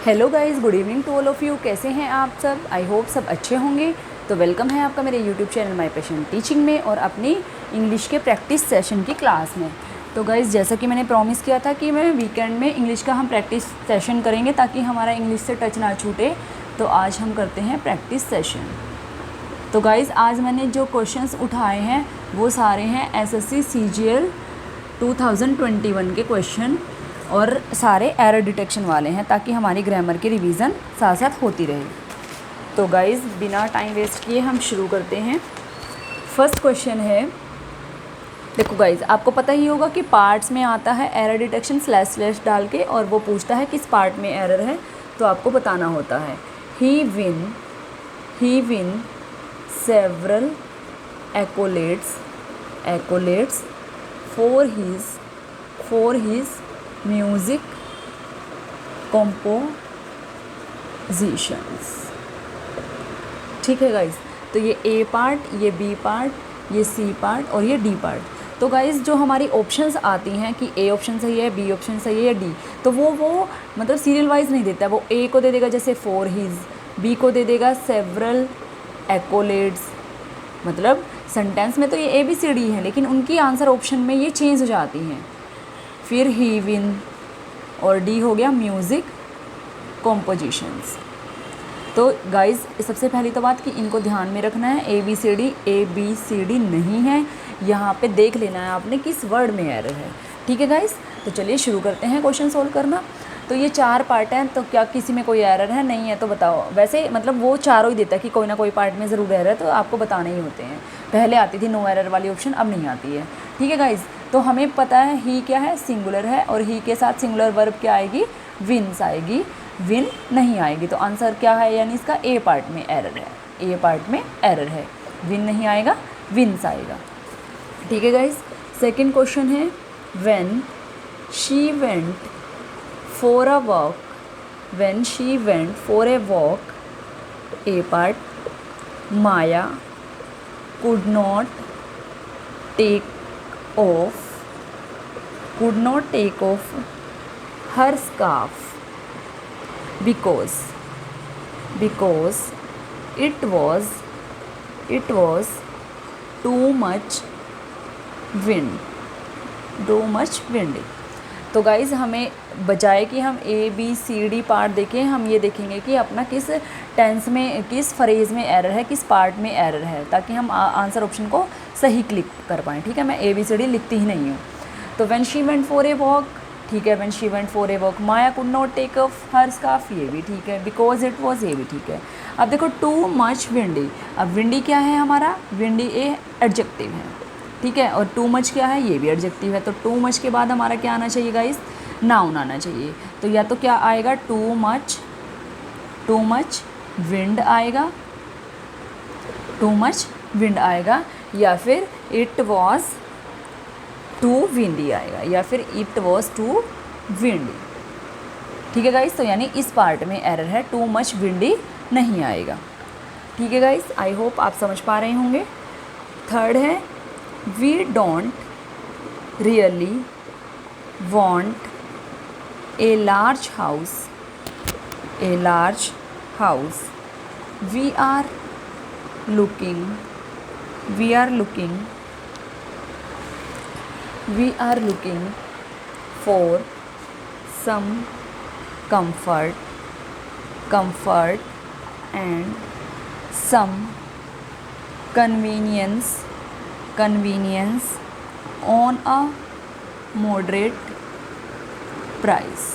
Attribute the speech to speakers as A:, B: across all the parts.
A: Hello guys, good evening to all of you. कैसे हैं आप सब? आई होप सब अच्छे होंगे। तो वेलकम है आपका मेरे YouTube channel my passion teaching में और अपनी इंग्लिश के प्रैक्टिस सेशन की क्लास में। तो गाइस, जैसा कि मैंने प्रॉमिस किया था कि मैं वीकेंड में इंग्लिश का हम प्रैक्टिस सेशन करेंगे ताकि हमारा इंग्लिश से टच ना छूटे, तो आज हम करते हैं प्रैक्टिस सेशन। तो गाइस, आज मैंने जो क्वेश्चंस उठाए हैं वो सारे हैं एसएससी सीजीएल 2021 के क्वेश्चन और सारे एरर डिटेक्शन वाले हैं ताकि हमारी ग्रामर की रिवीजन साथ साथ होती रहे। तो गाइस, बिना टाइम वेस्ट किए हम शुरू करते हैं। फर्स्ट क्वेश्चन है, देखो गाइस, आपको पता ही होगा कि पार्ट्स में आता है एरर डिटेक्शन स्लैश डाल के, और वो पूछता है किस पार्ट में एरर है, तो आपको बताना होता है। ही win several accolades for his music compositions। ठीक है गाइस, तो ये ए पार्ट, ये बी पार्ट, ये सी पार्ट और ये डी पार्ट। तो गाइस, जो हमारी ऑप्शंस आती हैं कि ए ऑप्शन सही है, बी ऑप्शन सही है या डी, तो वो मतलब सीरियल वाइज नहीं देता है। वो ए को दे देगा जैसे फॉर हिज, बी को दे देगा सेवरल एक्कोलेड्स। मतलब सेंटेंस में तो ये ए बी सी डी है, लेकिन उनकी आंसर ऑप्शन में ये चेंज हो जाती हैं। फिर ही विन, और डी हो गया म्यूज़िक कॉम्पोजिशंस। तो गाइस, सबसे पहली तो बात कि इनको ध्यान में रखना है, ए बी सी डी नहीं है। यहाँ पे देख लेना है आपने किस वर्ड में एरर है। ठीक है गाइस, तो चलिए शुरू करते हैं क्वेश्चन सोल्व करना। तो ये चार पार्ट हैं, तो क्या किसी में कोई एरर है? नहीं है तो बताओ। वैसे मतलब वो चारों ही देता है कि कोई ना कोई पार्ट में ज़रूर एरर है, तो आपको बताने ही होते हैं। पहले आती थी नो एरर वाली ऑप्शन, अब नहीं आती है। ठीक है गाइस, तो हमें पता है ही क्या है, सिंगुलर है, और ही के साथ सिंगुलर वर्ब क्या आएगी, विन्स आएगी। विन नहीं आएगी, तो आंसर क्या है, यानी इसका ए पार्ट में एरर है। ए पार्ट में एरर है, विन नहीं आएगा, विन्स आएगा। ठीक है गाइस, सेकंड क्वेश्चन है, when she went for a walk, when she went for a walk, A part, Maya could not take off her scarf because it was too much windy। तो guys, हमें बजाय कि हम A B C D part देखें, हम ये देखेंगे कि अपना किस टेंस में, किस फ्रेज़ में एरर है, किस पार्ट में एरर है, ताकि हम आंसर ऑप्शन को सही क्लिक कर पाएँ। ठीक है, मैं ए बी सी डी लिखती ही नहीं हूँ। तो when she went for a walk, ठीक है, when she went for a walk. Maya could not take off her scarf, ये भी ठीक है। बिकॉज इट वॉज, ये भी ठीक है। अब देखो, टू मच विंडी। अब विंडी क्या है हमारा, विंडी ए एडजेक्टिव है। ठीक है, और टू मच क्या है, ये भी एडजेक्टिव है। तो टू मच के बाद हमारा क्या आना चाहिए गाइस, नाउन आना चाहिए। तो या तो क्या आएगा, टू मच विंड आएगा, टू मच विंड आएगा, या फिर इट वॉज टू विंडी आएगा, या फिर इट वॉज टू विंडी। ठीक है गाइस, तो यानी इस पार्ट में एरर है, टू मच विंडी नहीं आएगा। ठीक है गाइस, आई होप आप समझ पा रहे होंगे। थर्ड है, we don't really want a large house, we are looking for some comfort and some convenience on a moderate price।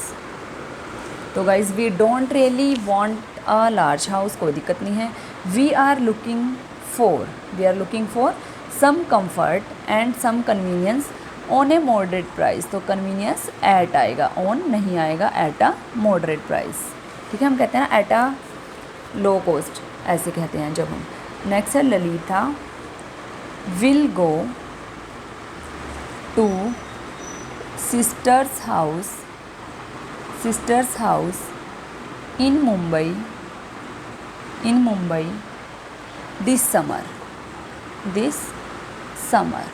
A: तो guys, we don't really want a large house, कोई दिक्कत नहीं है। We are looking for some comfort and some convenience on a moderate price. तो convenience at आएगा, on नहीं आएगा, at a moderate price. ठीक है, हम कहते हैं ना एट अ लो कॉस्ट, ऐसे कहते हैं जब हम। नेक्स्ट है, Lalita will go to sister's house in Mumbai this summer।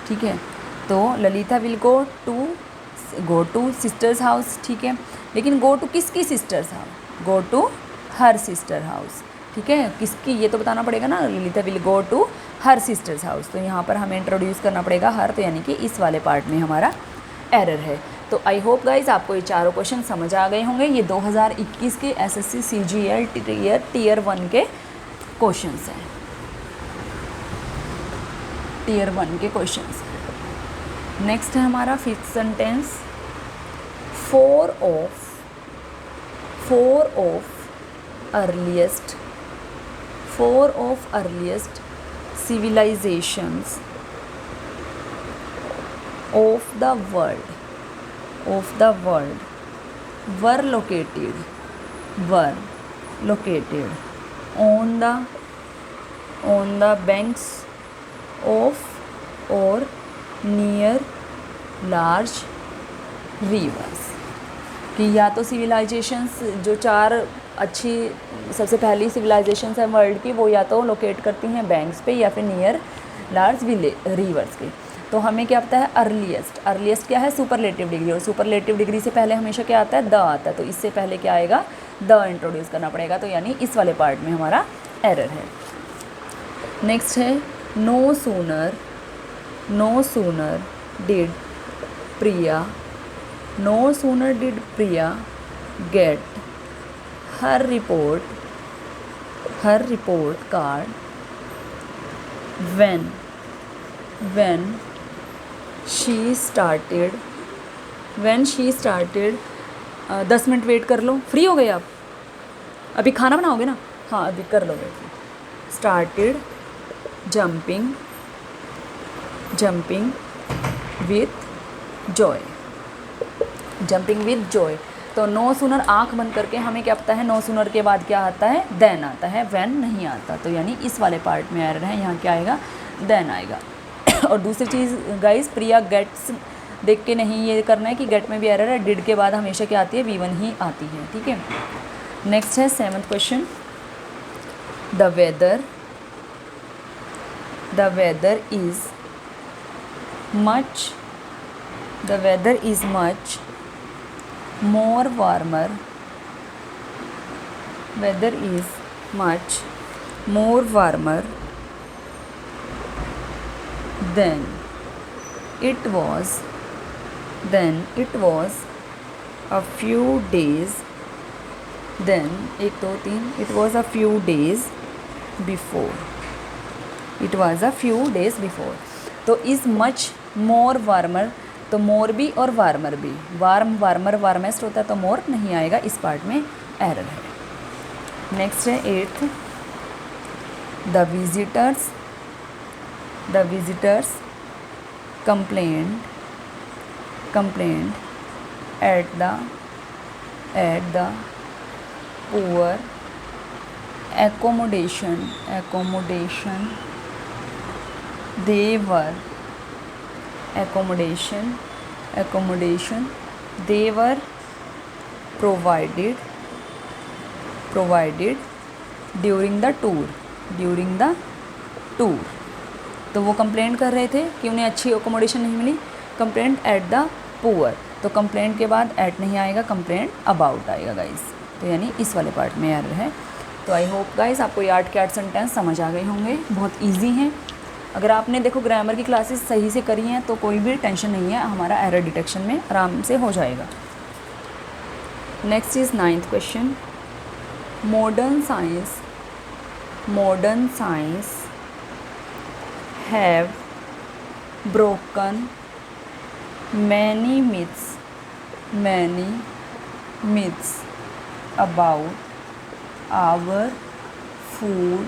A: ठीक है, तो Lalita will go to sisters house. ठीक है, लेकिन गो टू किसकी sisters house, go to her sister house, ठीक है, किसकी ये तो बताना पड़ेगा ना, Lalita will go to her sisters house, तो यहाँ पर हमें इंट्रोड्यूस करना पड़ेगा हर, तो यानी कि इस वाले पार्ट में हमारा एरर है। तो आई होप गाइज आपको ये चारों क्वेश्चन समझ आ गए होंगे। ये 2021 के एसएससी सीजीएल टीयर 1 के क्वेश्चंस हैं, टीयर 1 के क्वेश्चंस हैं। नेक्स्ट है हमारा fifth sentence, four of earliest civilizations of the world were located on the banks of or near large rivers, कि या तो सिविलाइजेशंस जो चार अच्छी सबसे पहली सिविलाइजेशंस है वर्ल्ड की, वो या तो लोकेट करती हैं बैंक्स पे या फिर नियर लार्ज रिवर्स के। तो हमें क्या पता है, अर्लीस्ट क्या है, सुपरलेटिव डिग्री, और सुपरलेटिव डिग्री से पहले हमेशा क्या आता है, द आता है, तो इससे पहले क्या आएगा, द इंट्रोड्यूस करना पड़ेगा, तो यानी इस वाले पार्ट में हमारा एरर है। नेक्स्ट है no sooner did Priya get her report card when she started 10 minute wait कर लो, फ्री हो गए आप, अभी खाना बनाओगे ना, हाँ अभी कर लो wait. started jumping with joy, तो नो सूनर आँख बंद करके हमें क्या पता है, नो सूनर के बाद क्या आता है, देन आता है, व्हेन नहीं आता, तो यानी इस वाले पार्ट में एरर है, यहाँ क्या आएगा, देन आएगा। और दूसरी चीज़ गाइस, प्रिया गेट्स देख के नहीं ये करना है कि गेट में भी एरर है, डिड के बाद हमेशा क्या आती है, V1 ही आती है, ठीक है। नेक्स्ट है 7th question, the weather is much more warmer than it was a few days before, तो इज़ मच मोर वार्मर, तो मोर भी और वार्मर भी, वार्मेस्ट होता है, तो मोर नहीं आएगा, इस पार्ट में एरर है। नेक्स्ट है 8th, the visitors complained at the poor accommodation they were provided during the tour, तो वो कंप्लेंट कर रहे थे कि उन्हें अच्छी अकोमोडेशन नहीं मिली, कंप्लेंट एट द पुअर, तो कंप्लेंट के बाद एट नहीं आएगा, कंप्लेंट अबाउट आएगा गाइस, तो यानी इस वाले पार्ट में एरर है। तो आई होप गाइस आपको ये 8 के 8 सेंटेंस समझ आ गए होंगे, बहुत ईजी हैं। अगर आपने देखो ग्रामर की क्लासेस सही से करी हैं तो कोई भी टेंशन नहीं है, हमारा एरर डिटेक्शन में आराम से हो जाएगा। Next is 9th question, modern science have broken many myths about our food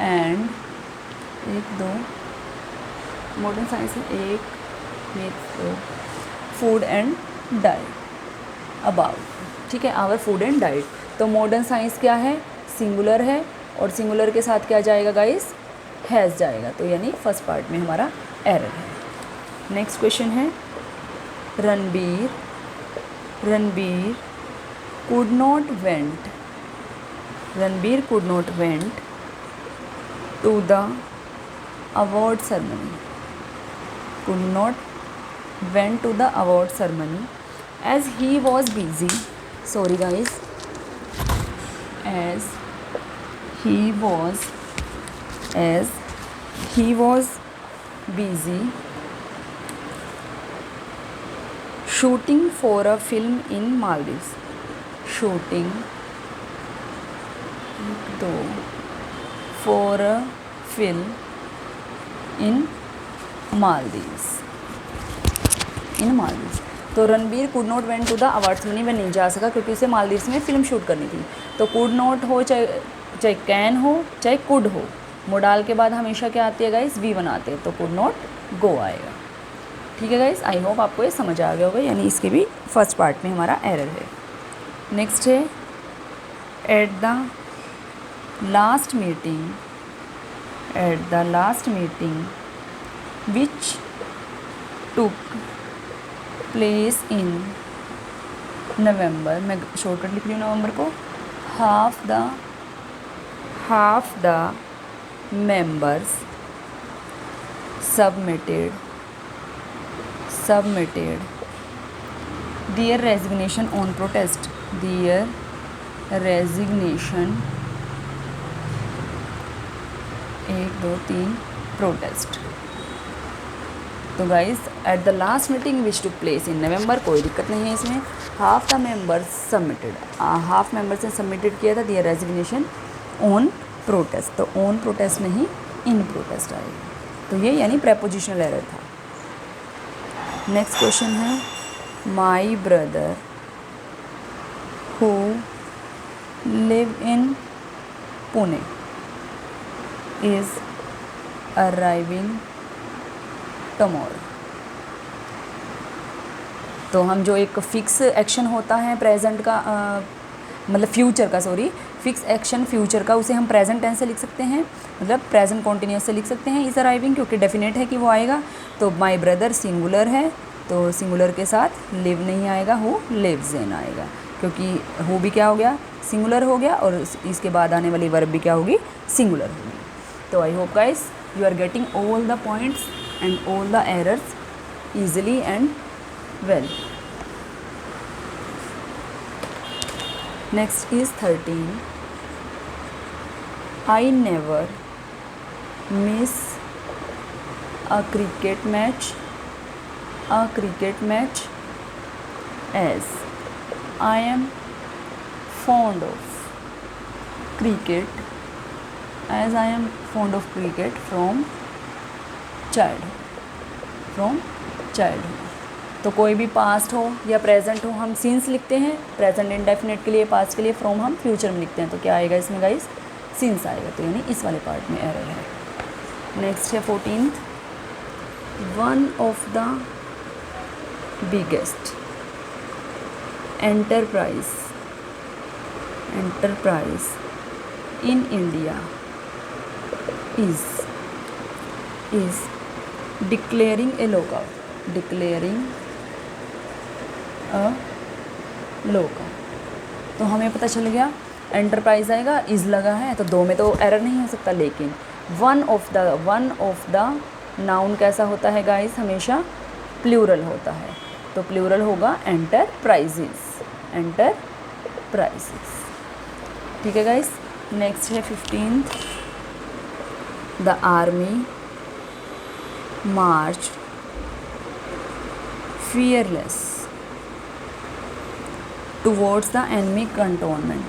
A: and modern science में एक myth, food and diet about, ठीक है, आवर फूड एंड डाइट। तो मॉडर्न साइंस क्या है, सिंगुलर है, और सिंगुलर के साथ क्या जाएगा गाइस, हैज़ जाएगा, तो यानी फर्स्ट पार्ट में हमारा एरर है। नेक्स्ट क्वेश्चन है, Ranbir could not went to the award ceremony As he was busy, sorry guys, as he was busy shooting for a film in Maldives. Shooting for a film in Maldives. तो Ranbir could not went to the award ceremony, वह नहीं जा सका क्योंकि उसे मालदीव्स में film shoot करनी थी। तो कुड नॉट हो, चाहे कैन हो, चाहे कुड हो, मोडाल के बाद हमेशा क्या आती है गाइस, वी बनाते हैं, तो कुड नॉट गो आएगा। ठीक है गाइस, आई होप आपको ये समझ आ गया होगा, यानी इसके भी फर्स्ट पार्ट में हमारा एरर है। नेक्स्ट है at the last meeting which took place in November, मैं शॉर्टकट लिख रही हूँ नवंबर को, half the members submitted their resignation on protest, protest। तो guys at the last meeting which took place in November, कोई दिक्कत नहीं है इसमें, half the members submitted, half members ने सबमिटेड किया था दियर रेजिग्नेशन ऑन प्रोटेस्ट, तो ऑन प्रोटेस्ट नहीं इन प्रोटेस्ट आएगा। तो ये यानी प्रेपोजिशनल एरर था। नेक्स्ट क्वेश्चन है my brother who live in Pune is arriving tomorrow. तो हम जो एक फिक्स एक्शन होता है प्रेजेंट का, मतलब फ्यूचर का, फिक्स एक्शन फ्यूचर का, उसे हम प्रेजेंट टेंस से लिख सकते हैं, मतलब प्रेजेंट कॉन्टिन्यूस से लिख सकते हैं इज़ अराइविंग, क्योंकि डेफिनेट है कि वो आएगा। तो माई ब्रदर सिंगुलर है, तो सिंगुलर के साथ लिव नहीं आएगा, हु लिव्स इन आएगा, क्योंकि हु भी क्या हो गया, सिंगुलर हो गया, और इसके बाद आने वाली वर्ब भी क्या होगी, सिंगुलर होगी। तो I hope guys you are getting all the points and all the errors easily and well. Next is 13. I never miss a cricket match as I am fond of cricket from childhood. तो कोई भी past हो या present हो, हम scenes लिखते हैं, present indefinite के लिए, पास्ट के लिए फ्रॉम हम फ्यूचर में लिखते हैं, तो क्या आएगा इसमें गाइस, सीन्स आएगा, तो यानी इस वाले पार्ट में एरर है। नेक्स्ट है 14th, one of the biggest enterprise in India is declaring a lockout। तो हमें पता चल गया एंटरप्राइज आएगा, इज़ लगा है, तो दो में तो एरर नहीं हो सकता, लेकिन वन ऑफ द नाउन कैसा होता है गाइस, हमेशा प्लूरल होता है, तो प्लूरल होगा एंटरप्राइजेस। ठीक है गाइस। नेक्स्ट है 15th, the army marched fearless towards the enemy cantonment,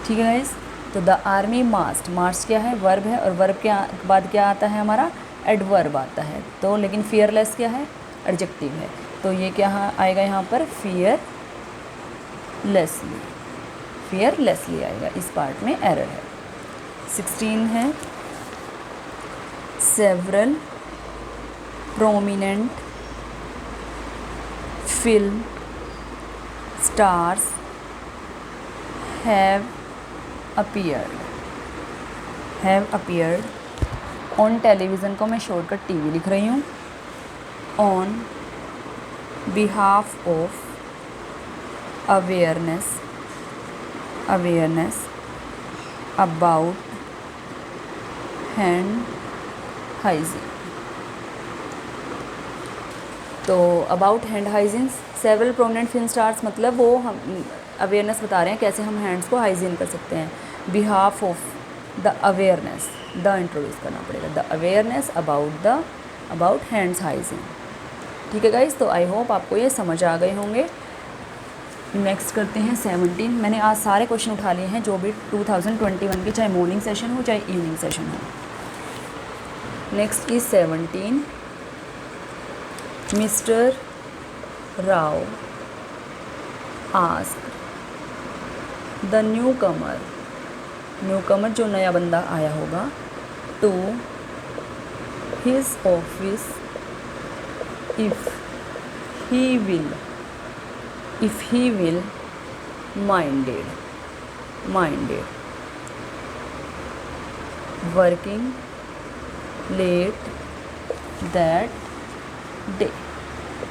A: ठीक है गाइस। तो द आर्मी मार्च क्या है, वर्ब है, और वर्ब के बाद क्या आता है हमारा, एडवर्ब आता है, तो लेकिन फियरलेस क्या है, एडजेक्टिव है, तो ये क्या आएगा यहाँ पर, फियरलेसली आएगा, इस पार्ट में एरर है। 16 है several prominent film stars have appeared on television को मैं शॉर्टकट टीवी लिख रही हूँ, on behalf of awareness about hand hygiene. तो about hand hygiene several prominent film stars, मतलब वो हम अवेयरनेस बता रहे हैं कैसे हम हैंड्स को हाइजीन कर सकते हैं। Behalf of the awareness, the introduce करना पड़ेगा, the awareness about hands hygiene. ठीक है गाइज, तो आई होप आपको ये समझ आ गए होंगे। नेक्स्ट करते हैं 17। मैंने आज सारे क्वेश्चन उठा लिए हैं जो भी 2021 के, चाहे मॉर्निंग सेशन हो चाहे इवनिंग सेशन हो। Next is 17। Mister Rao ask the newcomer जो नया बंदा आया होगा, to his office if he will minded working late that day।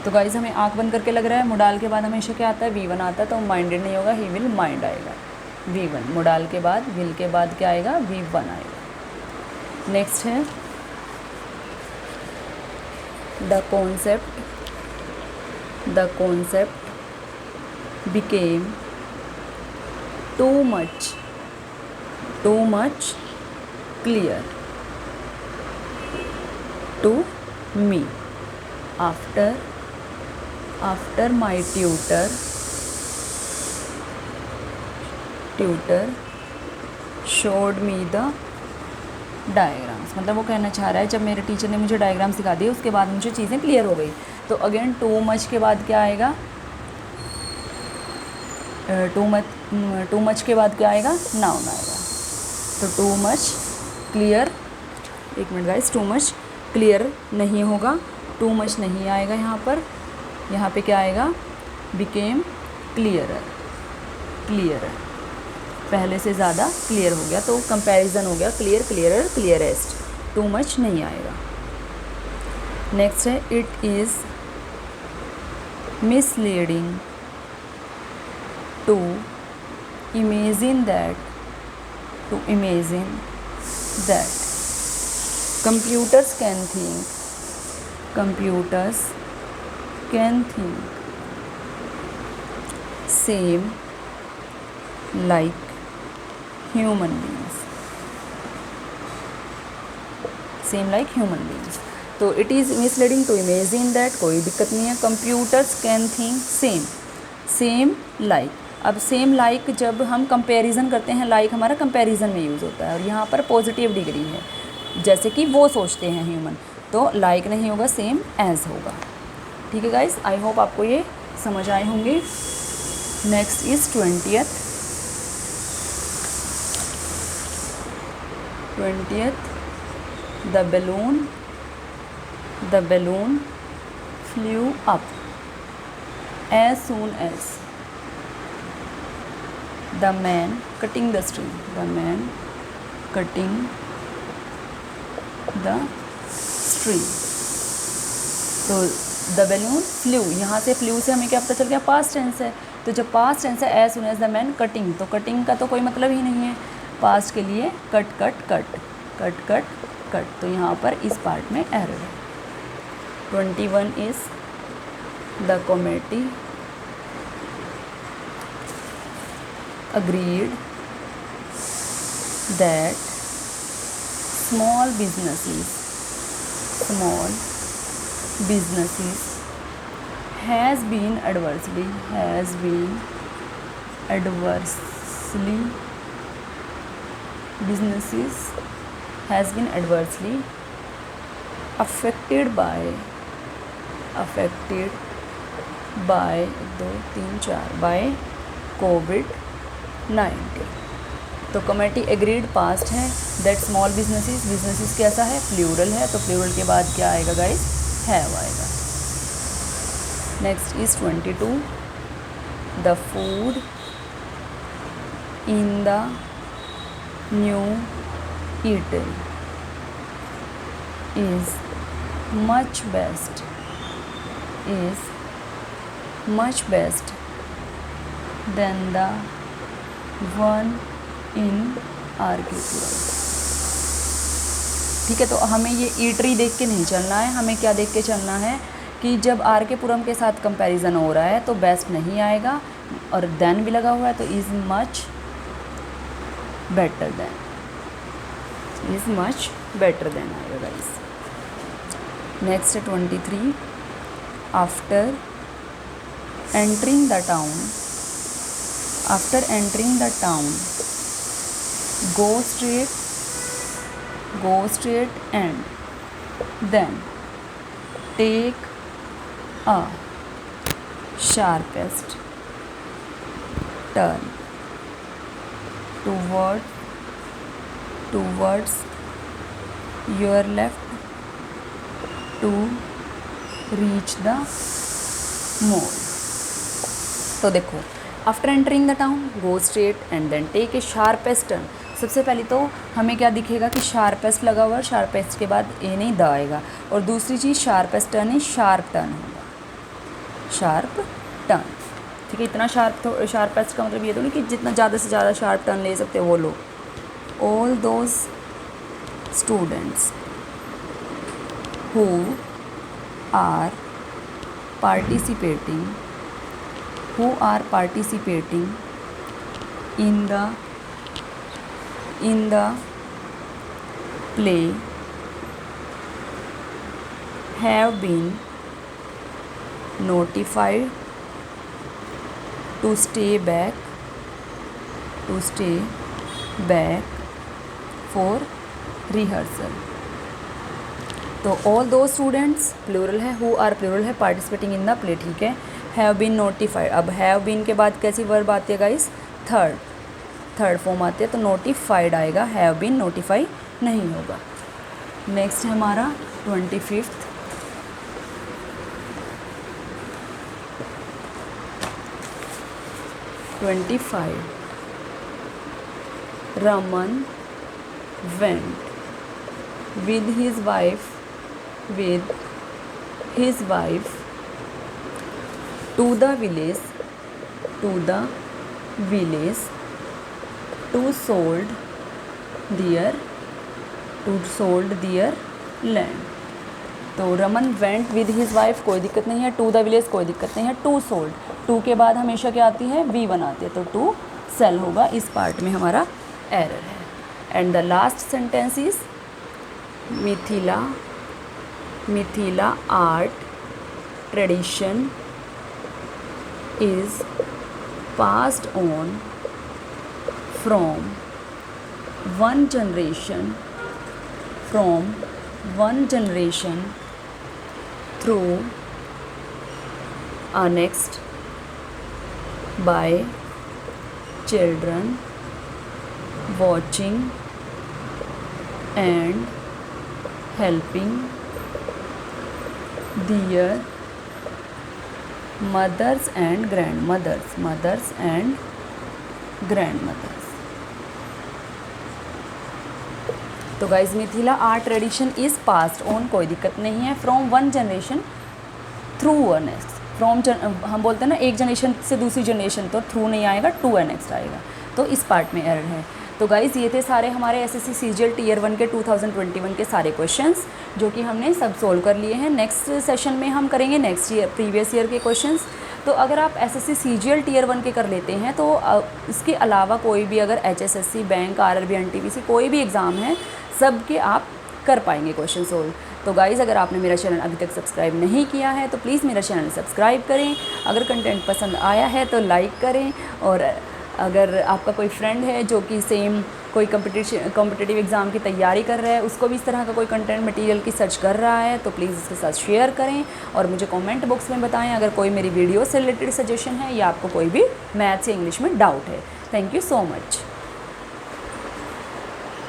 A: तो गाइज हमें आँख बंद करके लग रहा है मोडाल के बाद हमेशा क्या आता है, V1 आता है, तो माइंडेड नहीं होगा, ही विल माइंड आएगा। V1 मोडाल के बाद, विल के बाद क्या आएगा, V1 आएगा। नेक्स्ट है the concept became too much clear to me after my tutor showed me the diagrams. मतलब वो कहना चाह रहा है जब मेरे टीचर ने मुझे डायग्राम सिखा दिए उसके बाद मुझे चीज़ें क्लियर हो गई। तो अगेन टू मच के बाद क्या आएगा, टू मच के बाद क्या आएगा, नाउन आएगा। तो टू मच क्लियर, एक minute guys, too much clear नहीं होगा, टू मच नहीं आएगा यहाँ पर। यहाँ पे क्या आएगा, बिकेम क्लियरर, पहले से ज़्यादा क्लियर हो गया, तो कंपैरिजन हो गया, clear, clearer, clearest. Too much नहीं आएगा। नेक्स्ट है it is misleading to imagine that computers can think same like human beings, तो it is misleading to imagine that, कोई दिक्कत नहीं है। Computers can think same like. अब सेम लाइक जब हम कंपैरिजन करते हैं, लाइक हमारा कंपैरिजन में यूज़ होता है और यहाँ पर पॉजिटिव डिग्री है, जैसे कि वो सोचते हैं ह्यूमन, तो लाइक नहीं होगा, सेम एज होगा। ठीक है गाइस, आई होप आपको ये समझ आए होंगे। Next is 20th। The balloon flew up as soon as the man cutting the string, तो द बैलून फ्लू, यहाँ से फ्लू से हमें क्या पता चल गया, पास्ट टेंस है। तो जब पास्ट टेंस है, as soon as the man cutting, तो कटिंग का तो कोई मतलब ही नहीं है, पास्ट के लिए कट, तो यहाँ पर इस पार्ट में एरर है। 21 is the committee agreed that small businesses has been adversely affected by COVID-19। तो कमेटी एग्रीड पास्ट है, दैट स्मॉल बिजनेसेस कैसा है, प्लूरल है, तो प्लूरल के बाद क्या आएगा गाइस, हैव आएगा। Next is 22। The food in the new eatery is much best than the one in RK Puram। ठीक है। तो हमें ये ई ट्री देख के नहीं चलना है, हमें क्या देख के चलना है कि जब आर के पुरम के साथ कंपैरिजन हो रहा है तो बेस्ट नहीं आएगा, और देन भी लगा हुआ है तो is much better than, is much better than आएगा गाइस। नेक्स्ट है 23, after entering the town, after entering the town go straight and then take a sharpest turn towards your left to reach the mall। तो देखो, after entering the town go straight and then take a sharpest turn. सबसे पहले तो हमें क्या दिखेगा कि sharpest लगा हुआ है, शार्पेस्ट के बाद ए नहीं द आएगा, और दूसरी चीज़ शार्पेस्ट टर्न है, शार्प टर्न होगा, शार्प टर्न। ठीक है, इतना शार्पेस्ट का मतलब ये तो नहीं कि जितना ज़्यादा से ज़्यादा शार्प टर्न ले सकते वो लो। All those students who are participating in the play have been notified to stay back for rehearsal। तो ऑल दो स्टूडेंट्स प्लूरल है, हु आर प्लूरल है, पार्टिसिपेटिंग इन द प्ले। ठीक है, हैव बीन नोटिफाइड। अब हैव बीन के बाद कैसी वर्ब आती है गाइस? थर्ड फॉर्म आती है, तो नोटिफाइड आएगा, हैव बीन नोटिफाई नहीं होगा। नेक्स्ट है हमारा 25, Raman went with his wife to the village to sold their land। तो Raman went with his wife, कोई दिक्कत नहीं है, टू द विलेज कोई दिक्कत नहीं है, टू सोल्ड, टू के बाद हमेशा क्या आती है? वी वन आती है, तो टू सेल होगा। इस पार्ट में हमारा एरर है। And the last sentence is Mithila art tradition is passed on from one generation through annexed by children watching and helping their mothers and grandmothers। तो guys Mithila art tradition is passed on, कोई दिक्कत नहीं है, from one generation through a next. हम बोलते हैं ना एक जनरेशन से दूसरी जनरेशन, तो थ्रू नहीं आएगा, टू अ नेक्स्ट आएगा, तो इस पार्ट में एरर है। तो गाइज़ ये थे सारे हमारे एसएससी सीजीएल टियर 1 के 2021 के सारे क्वेश्चंस जो कि हमने सब सोल्व कर लिए हैं। नेक्स्ट सेशन में हम करेंगे प्रीवियस ईयर के क्वेश्चंस। तो अगर आप एसएससी सीजीएल टियर 1 के कर लेते हैं तो इसके अलावा कोई भी अगर एचएसएससी, बैंक, आरआरबी, एनटीपीसी कोई भी एग्ज़ाम है, सब के आप कर पाएंगे क्वेश्चन सोल्व। तो गाइज़ अगर आपने मेरा चैनल अभी तक सब्सक्राइब नहीं किया है तो प्लीज़ मेरा चैनल सब्सक्राइब करें। अगर कंटेंट पसंद आया है तो लाइक करें, और अगर आपका कोई फ्रेंड है जो कि सेम कोई कॉम्पिटिटिव एग्ज़ाम की तैयारी कर रहा है, उसको भी इस तरह का कोई कंटेंट मटेरियल की सर्च कर रहा है, तो प्लीज़ उसके साथ शेयर करें और मुझे कमेंट बॉक्स में बताएं अगर कोई मेरी वीडियो से रिलेटेड सजेशन है या आपको कोई भी मैथ्स या इंग्लिश में डाउट है। Thank you so much.